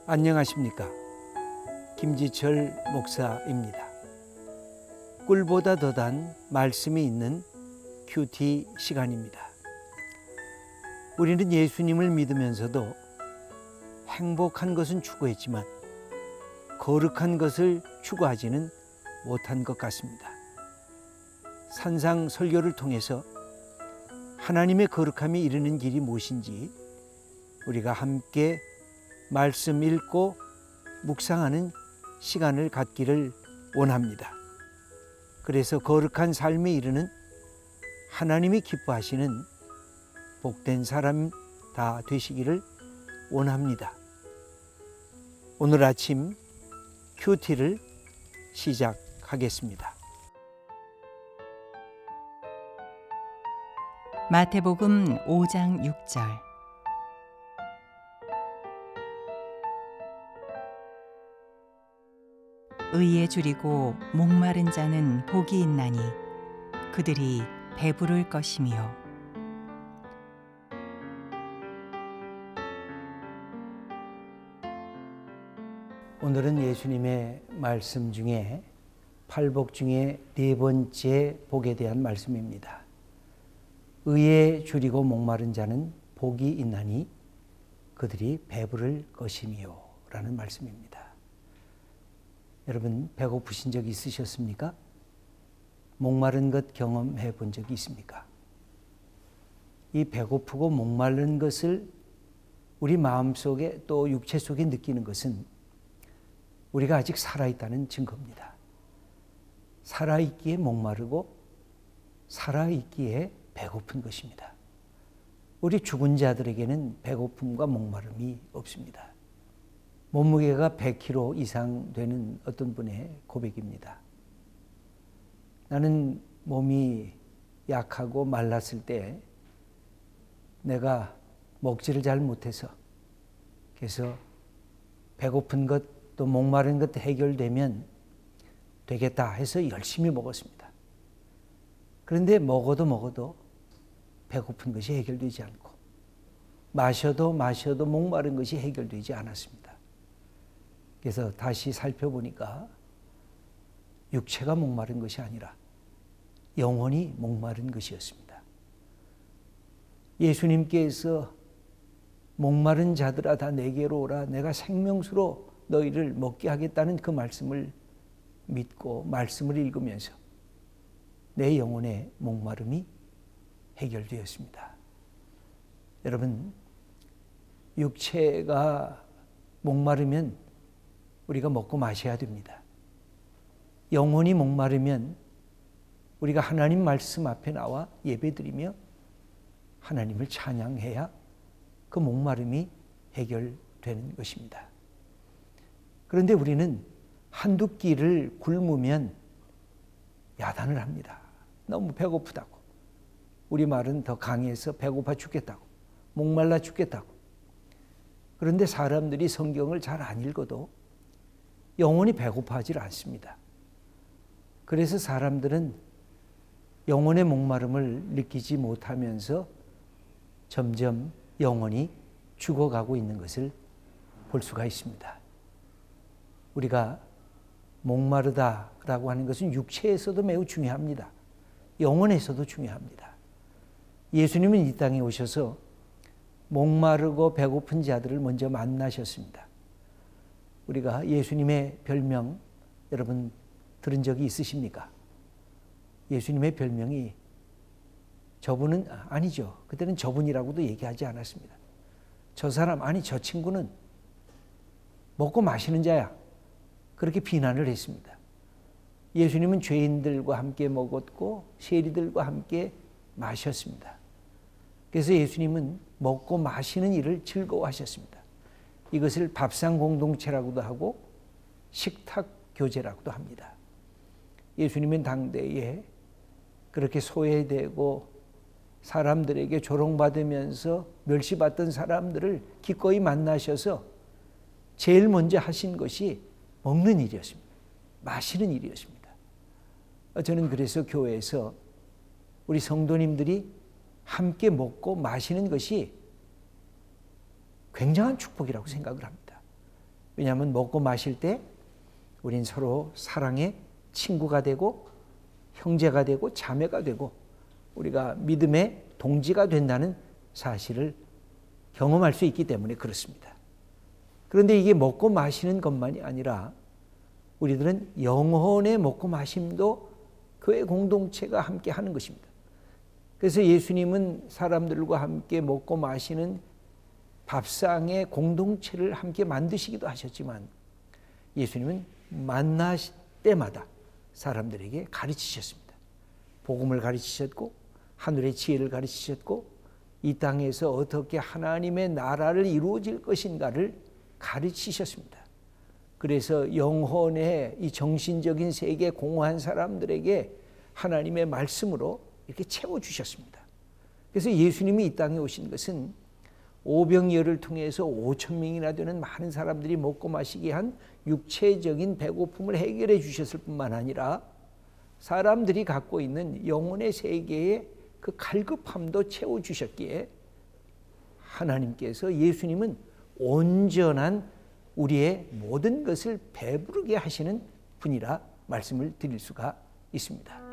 안녕하십니까. 김지철 목사입니다. 꿀보다 더 단 말씀이 있는 큐티 시간입니다. 우리는 예수님을 믿으면서도 행복한 것은 추구했지만 거룩한 것을 추구하지는 못한 것 같습니다. 산상 설교를 통해서 하나님의 거룩함이 이르는 길이 무엇인지 우리가 함께 말씀 읽고 묵상하는 시간을 갖기를 원합니다. 그래서 거룩한 삶에 이르는 하나님이 기뻐하시는 복된 사람 다 되시기를 원합니다. 오늘 아침 큐티를 시작하겠습니다. 마태복음 5장 6절. 의에 줄이고 목마른 자는 복이 있나니 그들이 배부를 것이며. 오늘은 예수님의 말씀 중에 팔복 중에 네 번째 복에 대한 말씀입니다. 의에 줄이고 목마른 자는 복이 있나니 그들이 배부를 것이며 라는 말씀입니다. 여러분, 배고프신 적 있으셨습니까? 목마른 것 경험해 본 적이 있습니까? 이 배고프고 목마른 것을 우리 마음속에 또 육체 속에 느끼는 것은 우리가 아직 살아있다는 증거입니다. 살아있기에 목마르고 살아있기에 배고픈 것입니다. 우리 죽은 자들에게는 배고픔과 목마름이 없습니다. 몸무게가 100kg 이상 되는 어떤 분의 고백입니다. 나는 몸이 약하고 말랐을 때 내가 먹지를 잘 못해서, 그래서 배고픈 것 또 목마른 것 해결되면 되겠다 해서 열심히 먹었습니다. 그런데 먹어도 배고픈 것이 해결되지 않고 마셔도 목마른 것이 해결되지 않았습니다. 그래서 다시 살펴보니까 육체가 목마른 것이 아니라 영혼이 목마른 것이었습니다. 예수님께서 목마른 자들아 다 내게로 오라, 내가 생명수로 너희를 먹게 하겠다는 그 말씀을 믿고 말씀을 읽으면서 내 영혼의 목마름이 해결되었습니다. 여러분, 육체가 목마르면 우리가 먹고 마셔야 됩니다. 영혼이 목마르면 우리가 하나님 말씀 앞에 나와 예배드리며 하나님을 찬양해야 그 목마름이 해결되는 것입니다. 그런데 우리는 한두 끼를 굶으면 야단을 합니다. 너무 배고프다고. 우리말은 더 강해서 배고파 죽겠다고, 목말라 죽겠다고. 그런데 사람들이 성경을 잘 안 읽어도 영혼이 배고파하지 않습니다. 그래서 사람들은 영혼의 목마름을 느끼지 못하면서 점점 영혼이 죽어가고 있는 것을 볼 수가 있습니다. 우리가 목마르다라고 하는 것은 육체에서도 매우 중요합니다. 영혼에서도 중요합니다. 예수님은 이 땅에 오셔서 목마르고 배고픈 자들을 먼저 만나셨습니다. 우리가 예수님의 별명 여러분 들은 적이 있으십니까? 예수님의 별명이 저분은 아니죠. 그때는 저분이라고도 얘기하지 않았습니다. 저 사람, 아니 저 친구는 먹고 마시는 자야. 그렇게 비난을 했습니다. 예수님은 죄인들과 함께 먹었고 세리들과 함께 마셨습니다. 그래서 예수님은 먹고 마시는 일을 즐거워하셨습니다. 이것을 밥상 공동체라고도 하고 식탁 교제라고도 합니다. 예수님은 당대에 그렇게 소외되고 사람들에게 조롱받으면서 멸시받던 사람들을 기꺼이 만나셔서 제일 먼저 하신 것이 먹는 일이었습니다. 마시는 일이었습니다. 저는 그래서 교회에서 우리 성도님들이 함께 먹고 마시는 것이 굉장한 축복이라고 생각을 합니다. 왜냐하면 먹고 마실 때 우린 서로 사랑의 친구가 되고 형제가 되고 자매가 되고 우리가 믿음의 동지가 된다는 사실을 경험할 수 있기 때문에 그렇습니다. 그런데 이게 먹고 마시는 것만이 아니라 우리들은 영혼의 먹고 마심도 교회 공동체가 함께 하는 것입니다. 그래서 예수님은 사람들과 함께 먹고 마시는 밥상의 공동체를 함께 만드시기도 하셨지만 예수님은 만나실 때마다 사람들에게 가르치셨습니다. 복음을 가르치셨고 하늘의 지혜를 가르치셨고 이 땅에서 어떻게 하나님의 나라를 이루어질 것인가를 가르치셨습니다. 그래서 영혼의 이 정신적인 세계에 공허한 사람들에게 하나님의 말씀으로 이렇게 채워주셨습니다. 그래서 예수님이 이 땅에 오신 것은 오병이어를 통해서 5,000명이나 되는 많은 사람들이 먹고 마시게 한 육체적인 배고픔을 해결해 주셨을 뿐만 아니라 사람들이 갖고 있는 영혼의 세계의 그 갈급함도 채워주셨기에 하나님께서 예수님은 온전한 우리의 모든 것을 배부르게 하시는 분이라 말씀을 드릴 수가 있습니다.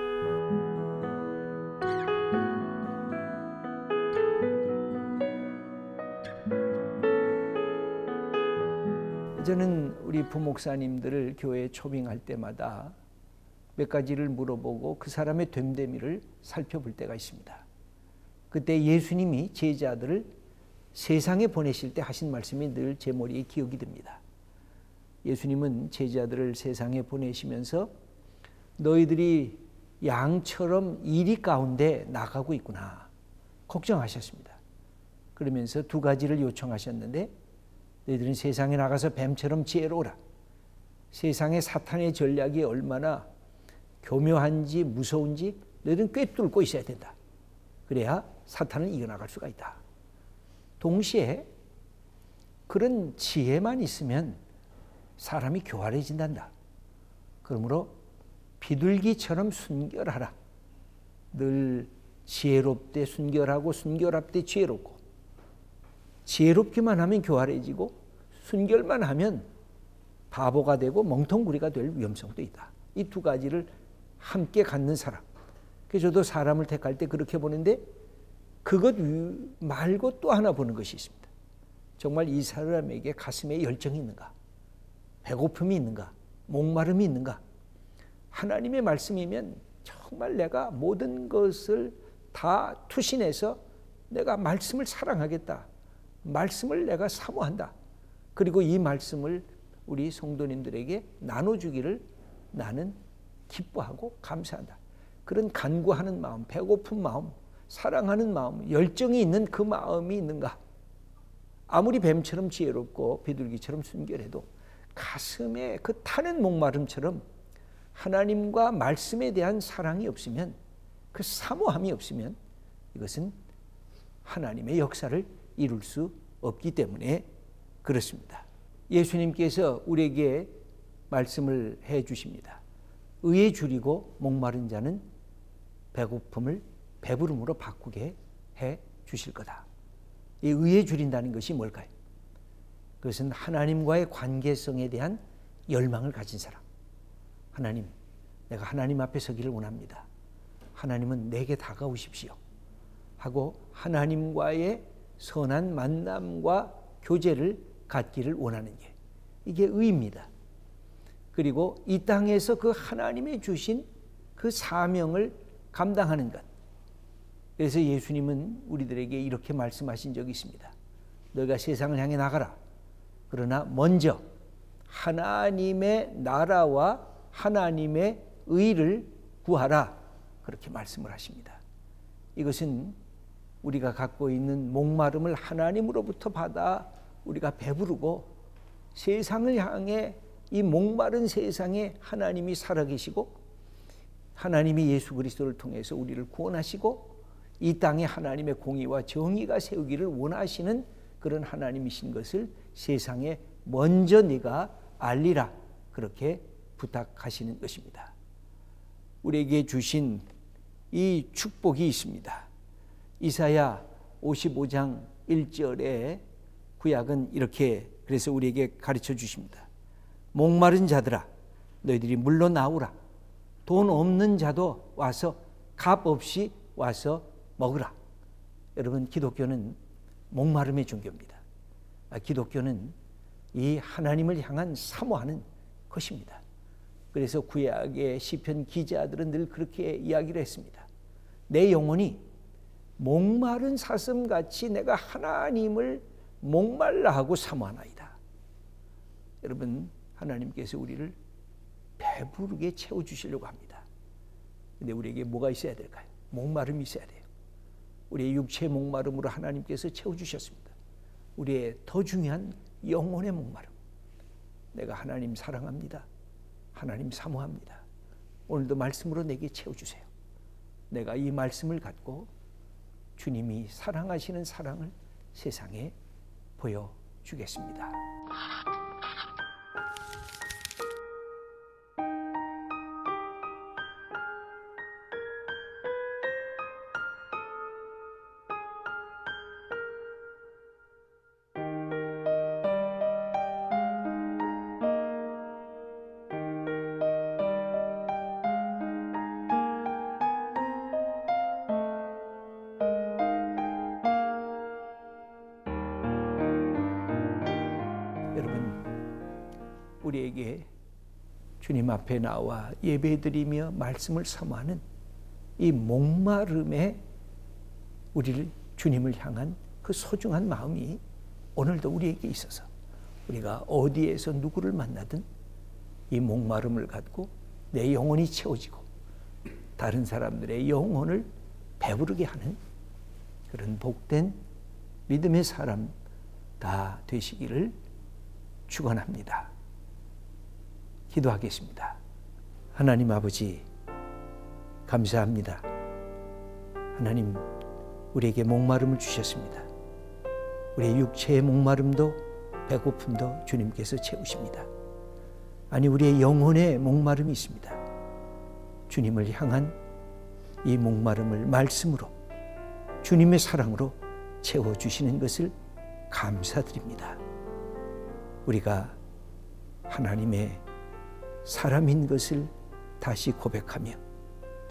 저는 우리 부목사님들을 교회에 초빙할 때마다 몇 가지를 물어보고 그 사람의 됨됨이를 살펴볼 때가 있습니다. 그때 예수님이 제자들을 세상에 보내실 때 하신 말씀이 늘 제 머리에 기억이 듭니다. 예수님은 제자들을 세상에 보내시면서 너희들이 양처럼 이리 가운데 나가고 있구나 걱정하셨습니다. 그러면서 두 가지를 요청하셨는데 너희들은 세상에 나가서 뱀처럼 지혜로우라. 세상의 사탄의 전략이 얼마나 교묘한지 무서운지 너희들은 꿰뚫고 있어야 된다. 그래야 사탄을 이겨나갈 수가 있다. 동시에 그런 지혜만 있으면 사람이 교활해진단다. 그러므로 비둘기처럼 순결하라. 늘 지혜롭되 순결하고 순결할 때 지혜롭고 지혜롭기만 하면 교활해지고 순결만 하면 바보가 되고 멍텅구리가 될 위험성도 있다. 이 두 가지를 함께 갖는 사람. 그래서 저도 사람을 택할 때 그렇게 보는데 그것 말고 또 하나 보는 것이 있습니다. 정말 이 사람에게 가슴에 열정이 있는가? 배고픔이 있는가? 목마름이 있는가? 하나님의 말씀이면 정말 내가 모든 것을 다 투신해서 내가 말씀을 사랑하겠다. 말씀을 내가 사모한다. 그리고 이 말씀을 우리 성도님들에게 나눠주기를 나는 기뻐하고 감사한다. 그런 간구하는 마음, 배고픈 마음, 사랑하는 마음, 열정이 있는 그 마음이 있는가? 아무리 뱀처럼 지혜롭고 비둘기처럼 순결해도 가슴에 그 타는 목마름처럼 하나님과 말씀에 대한 사랑이 없으면, 그 사모함이 없으면 이것은 하나님의 역사를 이룰 수 없기 때문에 그렇습니다. 예수님께서 우리에게 말씀을 해 주십니다. 의에 줄이고 목마른 자는 배고픔을 배부름으로 바꾸게 해 주실 거다. 이 의에 줄인다는 것이 뭘까요? 그것은 하나님과의 관계성에 대한 열망을 가진 사람. 하나님, 내가 하나님 앞에 서기를 원합니다. 하나님은 내게 다가오십시오. 하고 하나님과의 선한 만남과 교제를 갖기를 원하는 게, 이게 의입니다. 그리고 이 땅에서 그 하나님이 주신 그 사명을 감당하는 것. 그래서 예수님은 우리들에게 이렇게 말씀하신 적이 있습니다. 너희가 세상을 향해 나가라. 그러나 먼저 하나님의 나라와 하나님의 의를 구하라. 그렇게 말씀을 하십니다. 이것은 우리가 갖고 있는 목마름을 하나님으로부터 받아 우리가 배부르고 세상을 향해 이 목마른 세상에 하나님이 살아계시고 하나님이 예수 그리스도를 통해서 우리를 구원하시고 이 땅에 하나님의 공의와 정의가 세우기를 원하시는 그런 하나님이신 것을 세상에 먼저 네가 알리라. 그렇게 부탁하시는 것입니다. 우리에게 주신 이 축복이 있습니다. 이사야 55장 1절에 구약은 이렇게 그래서 우리에게 가르쳐 주십니다. 목마른 자들아 너희들이 물러 나오라. 돈 없는 자도 와서 값 없이 와서 먹으라. 여러분, 기독교는 목마름의 종교입니다. 기독교는 이 하나님을 향한 사모하는 것입니다. 그래서 구약의 시편 기자들은 늘 그렇게 이야기를 했습니다. 내 영혼이 목마른 사슴같이 내가 하나님을 목말라 하고 사모하나이다. 여러분, 하나님께서 우리를 배부르게 채워주시려고 합니다. 근데 우리에게 뭐가 있어야 될까요? 목마름이 있어야 돼요. 우리의 육체의 목마름으로 하나님께서 채워주셨습니다. 우리의 더 중요한 영혼의 목마름. 내가 하나님 사랑합니다. 하나님 사모합니다. 오늘도 말씀으로 내게 채워주세요. 내가 이 말씀을 갖고 주님이 사랑하시는 사랑을 세상에 보여주겠습니다. 여러분, 우리에게 주님 앞에 나와 예배드리며 말씀을 사모하는 이 목마름에 우리를 주님을 향한 그 소중한 마음이 오늘도 우리에게 있어서 우리가 어디에서 누구를 만나든 이 목마름을 갖고 내 영혼이 채워지고 다른 사람들의 영혼을 배부르게 하는 그런 복된 믿음의 사람 다 되시기를 축원합니다. 기도하겠습니다. 하나님 아버지, 감사합니다. 하나님, 우리에게 목마름을 주셨습니다. 우리의 육체의 목마름도 배고픔도 주님께서 채우십니다. 아니, 우리의 영혼의 목마름이 있습니다. 주님을 향한 이 목마름을 말씀으로, 주님의 사랑으로 채워주시는 것을 감사드립니다. 우리가 하나님의 사람인 것을 다시 고백하며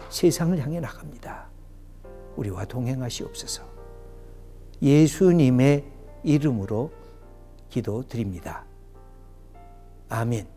세상을 향해 나갑니다. 우리와 동행하시옵소서. 예수님의 이름으로 기도드립니다. 아멘.